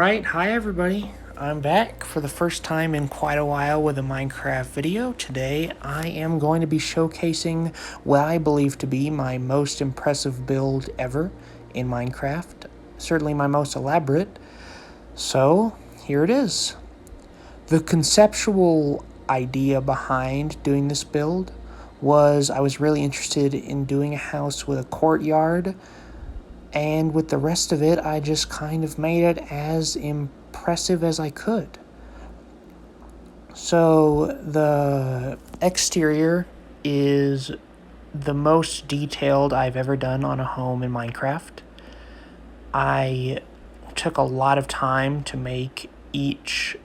Alright, hi everybody. I'm back for the first time in quite a while with a Minecraft video. Today I am going to be showcasing what I believe to be my most impressive build ever in Minecraft. Certainly my most elaborate. So, here it is. The conceptual idea behind doing this build was I was really interested in doing a house with a courtyard, and with the rest of it, I just kind of made it as impressive as I could. So the exterior is the most detailed I've ever done on a home in Minecraft. I took a lot of time to make each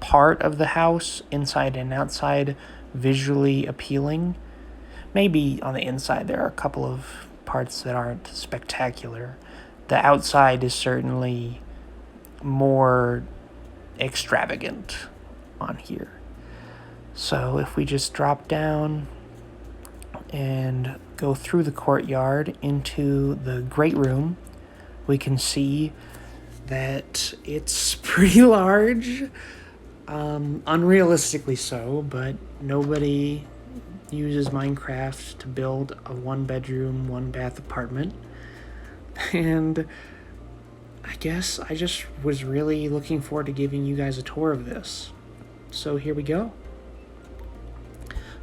part of the house, inside and outside, visually appealing. Maybe on the inside there are a couple of parts that aren't spectacular. The outside is certainly more extravagant on here. So if we just drop down and go through the courtyard into the great room, we can see that it's pretty large. Unrealistically so, but nobody uses Minecraft to build a one-bedroom, one-bath apartment. And I guess I just was really looking forward to giving you guys a tour of this. So here we go.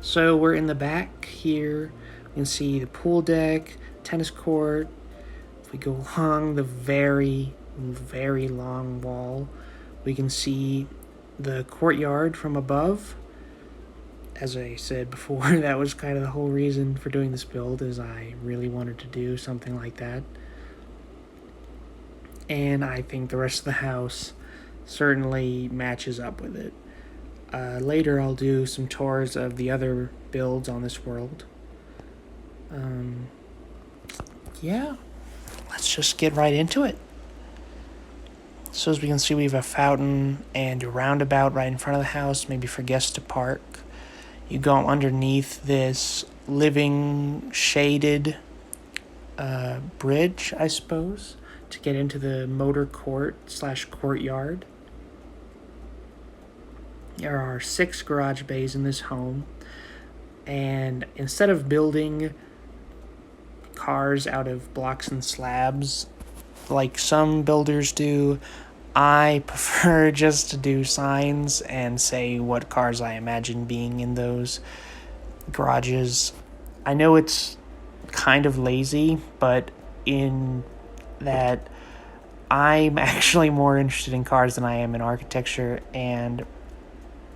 So we're in the back here. You can see the pool deck, tennis court. If we go along the very, very long wall, we can see the courtyard from above. As I said before, that was kind of the whole reason for doing this build, is I really wanted to do something like that. And I think the rest of the house certainly matches up with it. Later I'll do some tours of the other builds on this world. Yeah, let's just get right into it. So as we can see, we have a fountain and a roundabout right in front of the house, maybe for guests to park. You go underneath this living shaded bridge, I suppose, to get into the motor court / courtyard. There are 6 garage bays in this home, and instead of building cars out of blocks and slabs like some builders do, I prefer just to do signs and say what cars I imagine being in those garages. I know it's kind of lazy, but in that I'm actually more interested in cars than I am in architecture, and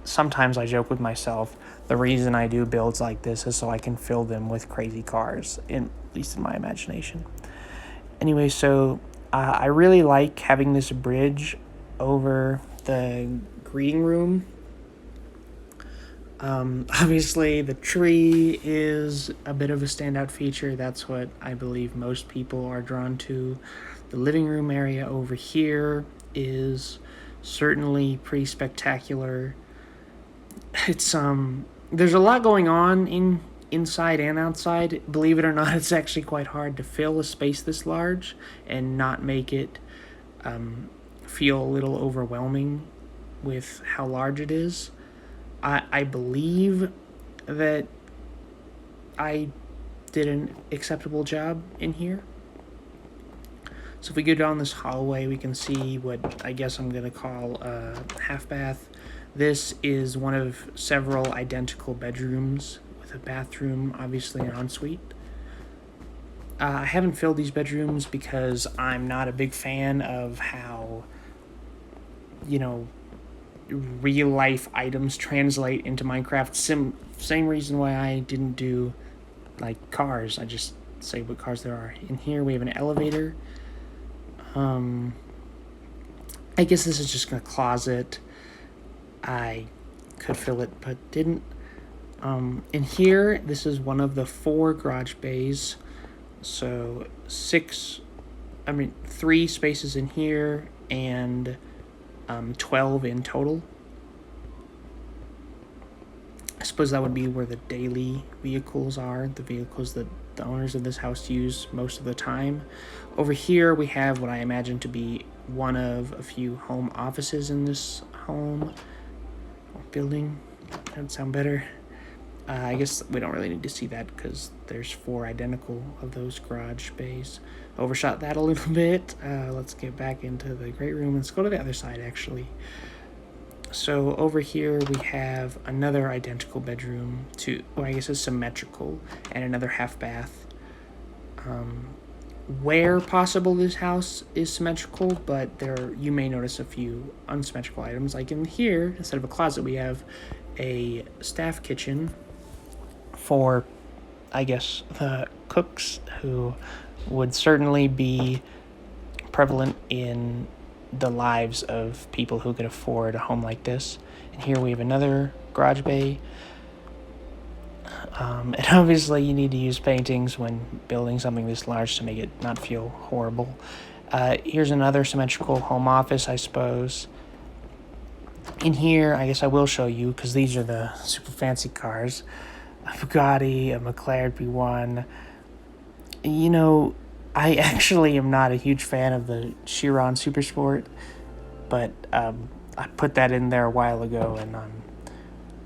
sometimes I joke with myself, the reason I do builds like this is so I can fill them with crazy cars, at least in my imagination. Anyway, so I really like having this bridge over the greeting room. Obviously, the tree is a bit of a standout feature. That's what I believe most people are drawn to. The living room area over here is certainly pretty spectacular. It's there's a lot going on inside and outside. Believe it or not, it's actually quite hard to fill a space this large and not make it feel a little overwhelming with how large it is. I believe that I did an acceptable job in here. So if we go down this hallway, we can see what I guess I'm going to call a half bath. This is one of several identical bedrooms with a bathroom, obviously an ensuite. I haven't filled these bedrooms because I'm not a big fan of how, real life items translate into Minecraft. Same reason why I didn't do like cars. I just say what cars there are. In here we have an elevator. I guess this is just a closet. I could fill it but didn't. In here, this is one of the 4 garage bays. So 3 spaces in here and 12 in total. I suppose that would be where the daily vehicles are, the vehicles that the owners of this house use most of the time. Over here we have what I imagine to be one of a few home offices in this home or building. That would sound better. I guess we don't really need to see that because there's 4 identical of those garage bays. Overshot that a little bit. Let's get back into the great room. Let's go to the other side, actually. So over here we have another identical bedroom, I guess it's symmetrical, and another half bath. Where possible, this house is symmetrical, but you may notice a few unsymmetrical items. Like in here, instead of a closet, we have a staff kitchen for, I guess, the cooks, who would certainly be prevalent in the lives of people who could afford a home like this. And here we have another garage bay. And obviously you need to use paintings when building something this large to make it not feel horrible. Here's another symmetrical home office, I suppose. In here, I guess I will show you, because these are the super fancy cars. A Bugatti, a McLaren P1. You know, I actually am not a huge fan of the Chiron Supersport, but I put that in there a while ago, and I'm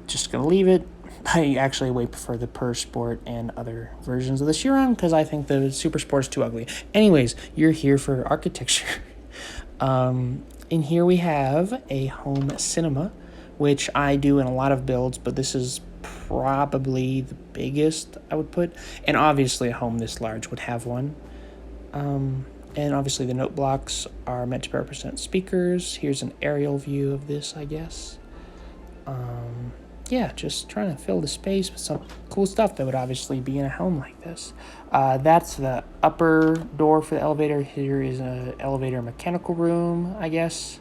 just going to leave it. I actually way prefer the Pur Sport and other versions of the Chiron because I think the Super Sport is too ugly. Anyways, you're here for architecture. In here we have a home cinema, which I do in a lot of builds, but this is probably the biggest I would put. And obviously a home this large would have one. And obviously the note blocks are meant to represent speakers. Here's an aerial view of this, I guess. Yeah, just trying to fill the space with some cool stuff that would obviously be in a home like this. That's the upper door for the elevator. Here is an elevator mechanical room, I guess.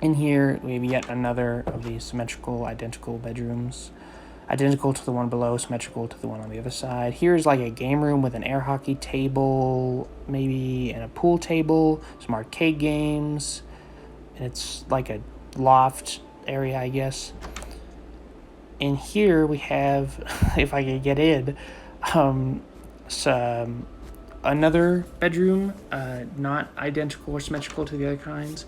In here, we have yet another of these symmetrical, identical bedrooms. Identical to the one below, symmetrical to the one on the other side. Here's like a game room with an air hockey table, maybe, and a pool table, some arcade games. And it's like a loft area, I guess. In here we have, if I could get in, another bedroom, not identical or symmetrical to the other kinds.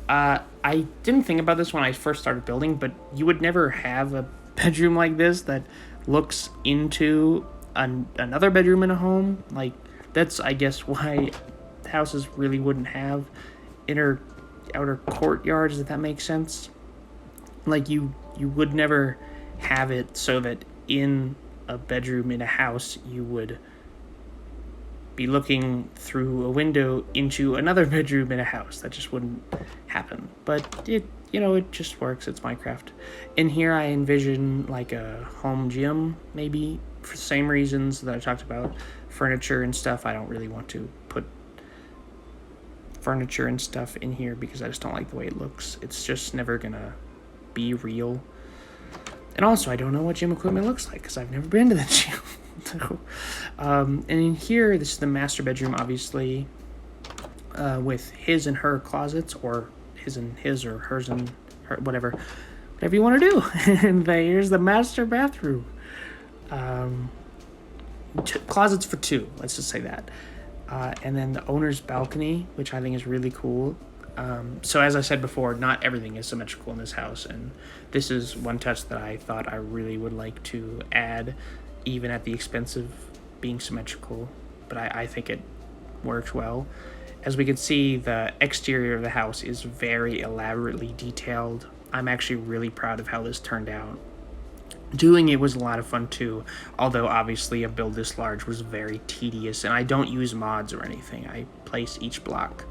I didn't think about this when I first started building, but you would never have a bedroom like this that looks into another bedroom in a home. Like, that's, I guess, why houses really wouldn't have outer courtyards, if that makes sense. Like, you would never have it so that in a bedroom in a house you would be looking through a window into another bedroom in a house. That just wouldn't happen. But it just works. It's Minecraft. In here I envision like a home gym, maybe, for the same reasons that I talked about. Furniture and stuff. I don't really want to put furniture and stuff in here because I just don't like the way it looks. It's just never gonna be real. And also, I don't know what gym equipment looks like because I've never been to the gym. So, and in here, this is the master bedroom, obviously, with his and her closets, or his and his, or hers and her, whatever you want to do. And here's the master bathroom. Closets for 2, let's just say that. And then the owner's balcony, which I think is really cool. So as I said before, not everything is symmetrical in this house, and this is one touch that I thought I really would like to add, even at the expense of being symmetrical, but I think it works well. As we can see, the exterior of the house is very elaborately detailed. I'm actually really proud of how this turned out. Doing it was a lot of fun too, although obviously a build this large was very tedious, and I don't use mods or anything. I place each block.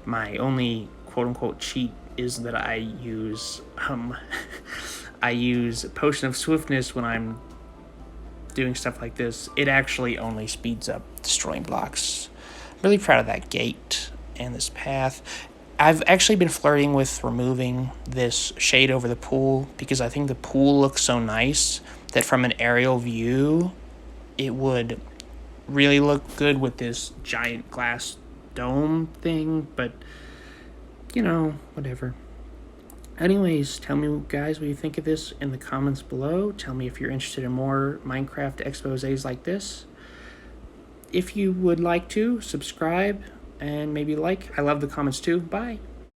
My only quote-unquote cheat is that I use Potion of Swiftness when I'm doing stuff like this. It actually only speeds up destroying blocks. I'm really proud of that gate and this path. I've actually been flirting with removing this shade over the pool because I think the pool looks so nice that from an aerial view, it would really look good with this giant glass dome thing, but whatever. Anyways, tell me, guys, what you think of this in the comments below. Tell me if you're interested in more Minecraft exposés like this. If you would like to, subscribe, and maybe like. I love the comments too. Bye.